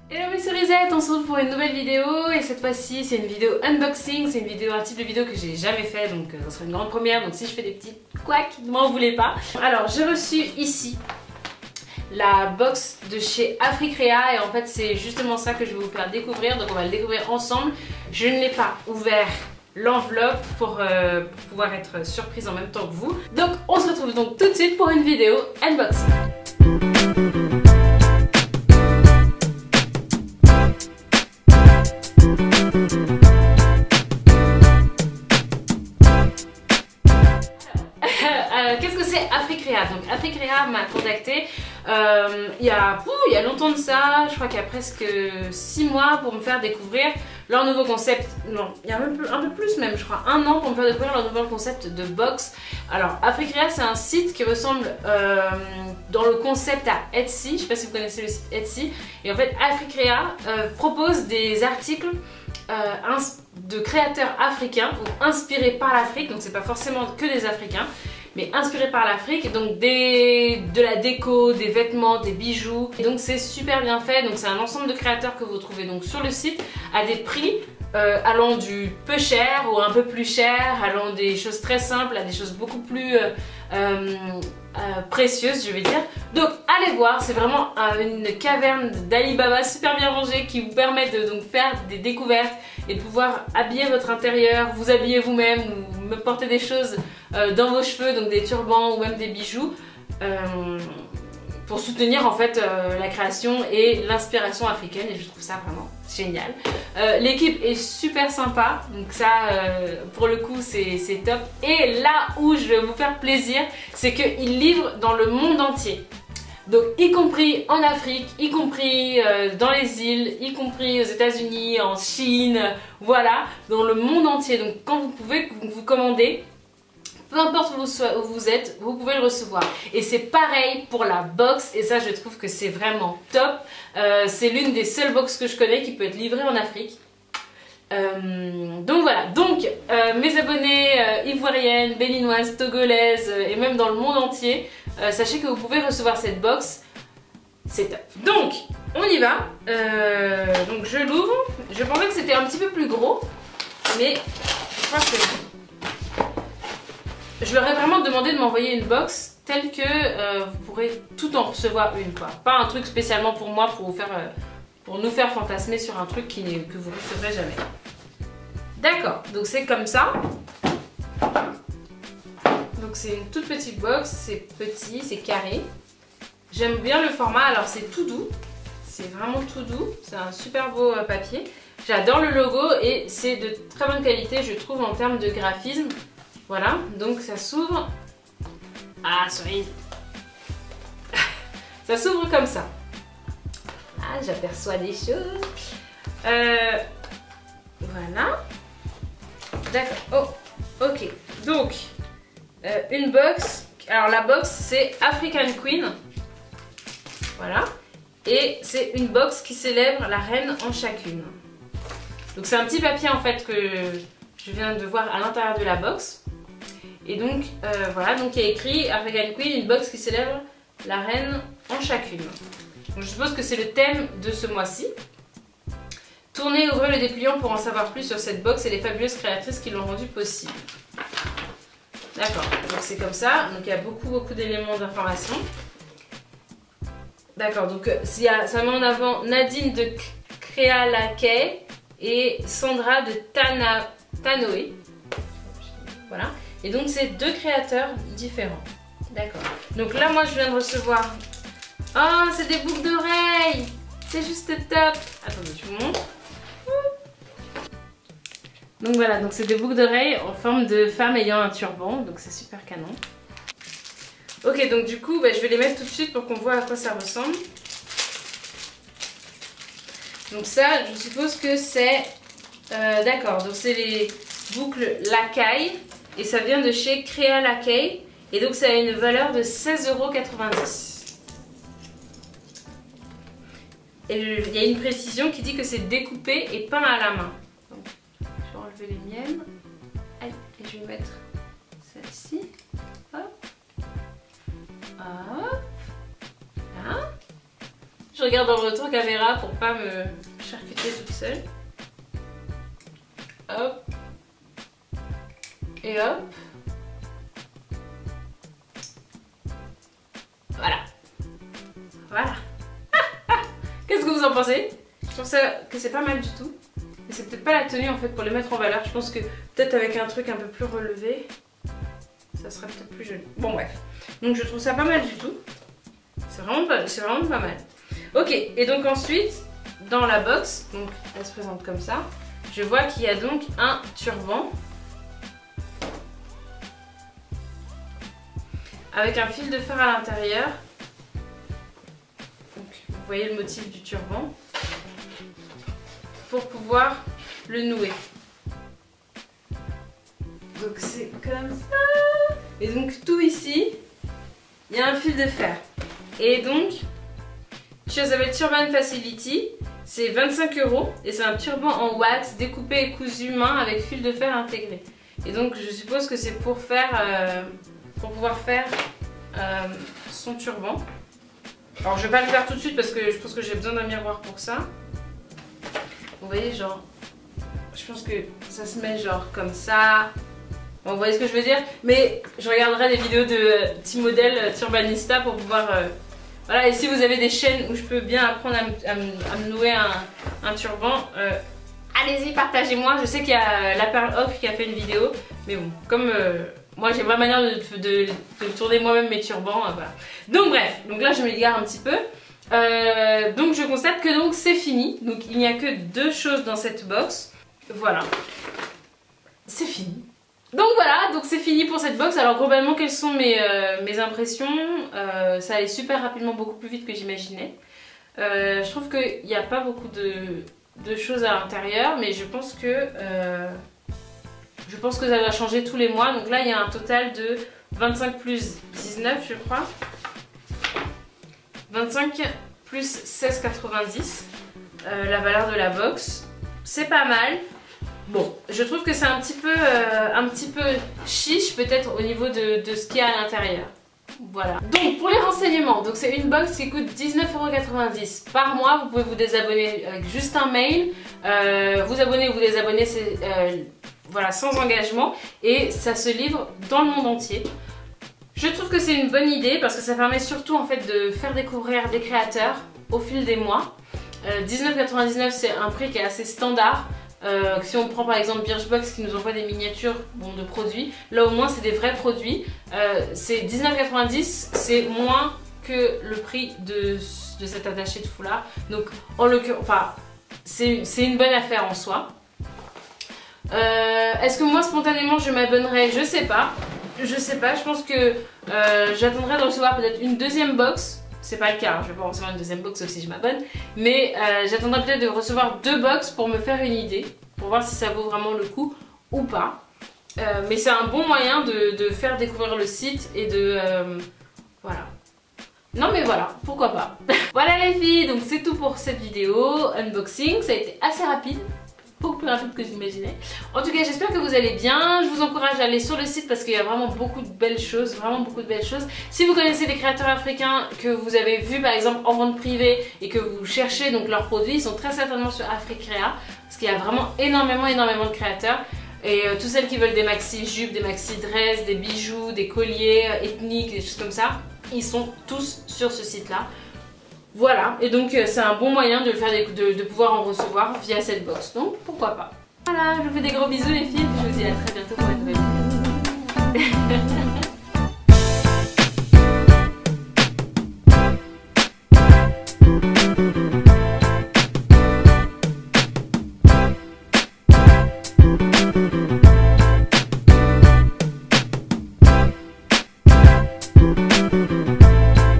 Hello mes cerisettes, on se retrouve pour une nouvelle vidéo et cette fois-ci c'est une vidéo unboxing, c'est un type de vidéo que j'ai jamais fait donc ça sera une grande première, donc si je fais des petits couacs, ne m'en voulez pas. Alors j'ai reçu ici la box de chez Africrea et en fait c'est justement ça que je vais vous faire découvrir, donc on va le découvrir ensemble. Je ne l'ai pas ouvert l'enveloppe pour pouvoir être surprise en même temps que vous. Donc on se retrouve donc tout de suite pour une vidéo unboxing. Qu'est-ce que c'est Africrea? Donc Africrea m'a contacté il y a longtemps de ça, je crois qu'il y a presque 6 mois pour me faire découvrir leur nouveau concept. Non, il y a un peu plus même, je crois 1 an pour me faire découvrir leur nouveau concept de box. Alors Africrea c'est un site qui ressemble dans le concept à Etsy, je ne sais pas si vous connaissez le site Etsy. Et en fait Africrea propose des articles de créateurs africains ou inspirés par l'Afrique, donc c'est pas forcément que des Africains, mais inspirés par l'Afrique, donc de la déco, des vêtements, des bijoux. Et donc c'est super bien fait, donc c'est un ensemble de créateurs que vous trouvez donc sur le site à des prix allant du peu cher ou un peu plus cher, allant des choses très simples à des choses beaucoup plus précieuses je vais dire. Donc allez voir, c'est vraiment une caverne d'Alibaba super bien rangée qui vous permet de donc faire des découvertes et de pouvoir habiller votre intérieur, vous habiller vous-même ou me porter des choses dans vos cheveux, donc des turbans ou même des bijoux pour soutenir en fait la création et l'inspiration africaine, et je trouve ça vraiment génial. L'équipe est super sympa, donc ça pour le coup c'est top. Et là où je vais vous faire plaisir, c'est qu'ils livrent dans le monde entier. Donc y compris en Afrique, y compris dans les îles, y compris aux États-Unis, en Chine, voilà, dans le monde entier. Donc quand vous pouvez vous commander, peu importe où vous êtes, vous pouvez le recevoir. Et c'est pareil pour la box, et ça je trouve que c'est vraiment top. C'est l'une des seules box que je connais qui peut être livrée en Afrique. Donc voilà, donc mes abonnés ivoiriennes, béninoises, togolaises et même dans le monde entier, sachez que vous pouvez recevoir cette box, c'est top. Donc on y va, donc je l'ouvre, je pensais que c'était un petit peu plus gros, mais je crois que je leur ai vraiment demandé de m'envoyer une box telle que vous pourrez tout en recevoir une, quoi. Pas un truc spécialement pour moi, pour nous faire fantasmer sur un truc que vous ne recevrez jamais. D'accord, donc c'est comme ça. Donc c'est une toute petite box, c'est petit, c'est carré. J'aime bien le format, alors c'est tout doux. C'est vraiment tout doux, c'est un super beau papier. J'adore le logo et c'est de très bonne qualité je trouve en termes de graphisme. Voilà, donc ça s'ouvre. Ah, cerise. Ça s'ouvre comme ça. Ah, j'aperçois des choses. Voilà. D'accord. Oh, ok. Donc, une box. Alors la box, c'est African Queen. Voilà. Et c'est une box qui célèbre la reine en chacune. Donc c'est un petit papier en fait que je viens de voir à l'intérieur de la box. Et donc voilà, donc il y a écrit African Queen, une box qui célèbre la reine en chacune. Donc, je suppose que c'est le thème de ce mois-ci. Tournez, ouvrez le dépliant pour en savoir plus sur cette box et les fabuleuses créatrices qui l'ont rendu possible. D'accord, donc c'est comme ça, donc il y a beaucoup d'éléments d'information. D'accord, donc ça met en avant Nadine de Créalakay et Sandra de Tanoé. Voilà. Et donc c'est 2 créateurs différents. D'accord. Donc là moi je viens de recevoir... Oh, c'est des boucles d'oreilles. C'est juste top. Attendez, je vous montre. Donc voilà, donc c'est des boucles d'oreilles en forme de femme ayant un turban. Donc c'est super canon. Ok, donc du coup je vais les mettre tout de suite pour qu'on voit à quoi ça ressemble. Donc ça, je suppose que c'est... D'accord, donc c'est les boucles Lakay. Et ça vient de chez Créalakay. Et donc ça a une valeur de 16,90 €. Et il y a une précision qui dit que c'est découpé et peint à la main. Donc, je vais enlever les miennes. Allez, et je vais mettre celle-ci. Hop. Hop. Là. Je regarde dans le retour caméra pour pas me charcuter toute seule. Hop. Et hop. Voilà. Voilà. Qu'est-ce que vous en pensez? Je trouve ça que c'est pas mal du tout. Mais c'est peut-être pas la tenue en fait pour les mettre en valeur. Je pense que peut-être avec un truc un peu plus relevé, ça serait peut-être plus joli. Bon bref. Donc je trouve ça pas mal du tout. C'est vraiment pas mal. Ok, et donc ensuite, dans la box, donc elle se présente comme ça, je vois qu'il y a donc un turban avec un fil de fer à l'intérieur. Donc vous voyez le motif du turban pour pouvoir le nouer. Donc c'est comme ça. Et donc tout ici, il y a un fil de fer. Et donc, ça s'appelle Turban Facility. C'est 25 € et c'est un turban en wax découpé et cousu main avec fil de fer intégré. Et donc je suppose que c'est pour faire, pour pouvoir faire son turban. Alors je vais pas le faire tout de suite parce que je pense que j'ai besoin d'un miroir pour ça. Vous voyez genre, je pense que ça se met genre comme ça. Bon, vous voyez ce que je veux dire? Mais je regarderai des vidéos de petits modèles turbanista pour pouvoir... voilà, et si vous avez des chaînes où je peux bien apprendre à me nouer un turban, allez-y, partagez-moi. Je sais qu'il y a la Perle Off qui a fait une vidéo, mais bon, comme moi j'ai ma manière de tourner moi-même mes turbans, voilà. Donc bref, donc là je m'égare un petit peu. Donc je constate que donc c'est fini. Donc il n'y a que 2 choses dans cette box. Voilà, c'est fini. Donc voilà, donc c'est fini pour cette box. Alors globalement, quelles sont mes impressions? Ça allait super rapidement, beaucoup plus vite que j'imaginais. Je trouve qu'il n'y a pas beaucoup de choses à l'intérieur, mais je pense que ça va changer tous les mois. Donc là, il y a un total de 25 plus 19, je crois. 25 plus 16,90. La valeur de la box. C'est pas mal. Bon, je trouve que c'est un petit peu chiche peut-être au niveau de ce qu'il y a à l'intérieur. Voilà. Donc pour les renseignements, donc c'est une box qui coûte 19,90 € par mois. Vous pouvez vous désabonner avec juste un mail. Vous abonner ou vous désabonner, c'est voilà, sans engagement. Et ça se livre dans le monde entier. Je trouve que c'est une bonne idée parce que ça permet surtout en fait de faire découvrir des créateurs au fil des mois. 19,99 € c'est un prix qui est assez standard. Si on prend par exemple Birchbox qui nous envoie des miniatures de produits, là au moins c'est des vrais produits. C'est 19,90 €, c'est moins que le prix de cet attaché de foulard. Donc en l'occurrence, enfin, c'est une bonne affaire en soi. Est-ce que moi spontanément je m'abonnerai? Je sais pas. Je pense que j'attendrai de recevoir peut-être une deuxième box. C'est pas le cas, hein. Je vais pas recevoir une deuxième box sauf si je m'abonne. Mais j'attendrai peut-être de recevoir 2 box pour me faire une idée. Pour voir si ça vaut vraiment le coup ou pas. Mais c'est un bon moyen de faire découvrir le site et de... voilà. Non mais voilà, pourquoi pas. Voilà les filles, donc c'est tout pour cette vidéo unboxing. Ça a été assez rapide. Beaucoup plus rapide que j'imaginais. En tout cas, j'espère que vous allez bien. Je vous encourage à aller sur le site parce qu'il y a vraiment beaucoup de belles choses. Vraiment beaucoup de belles choses. Si vous connaissez des créateurs africains que vous avez vus par exemple en vente privée et que vous cherchez donc leurs produits, ils sont très certainement sur Africrea. Parce qu'il y a vraiment énormément de créateurs. Et tous celles qui veulent des maxi jupes, des maxi dress, des bijoux, des colliers ethniques, des choses comme ça, ils sont tous sur ce site-là. Voilà, et donc c'est un bon moyen de pouvoir en recevoir via cette box, donc pourquoi pas. Voilà, je vous fais des gros bisous les filles, je vous dis à très bientôt pour une nouvelle vidéo.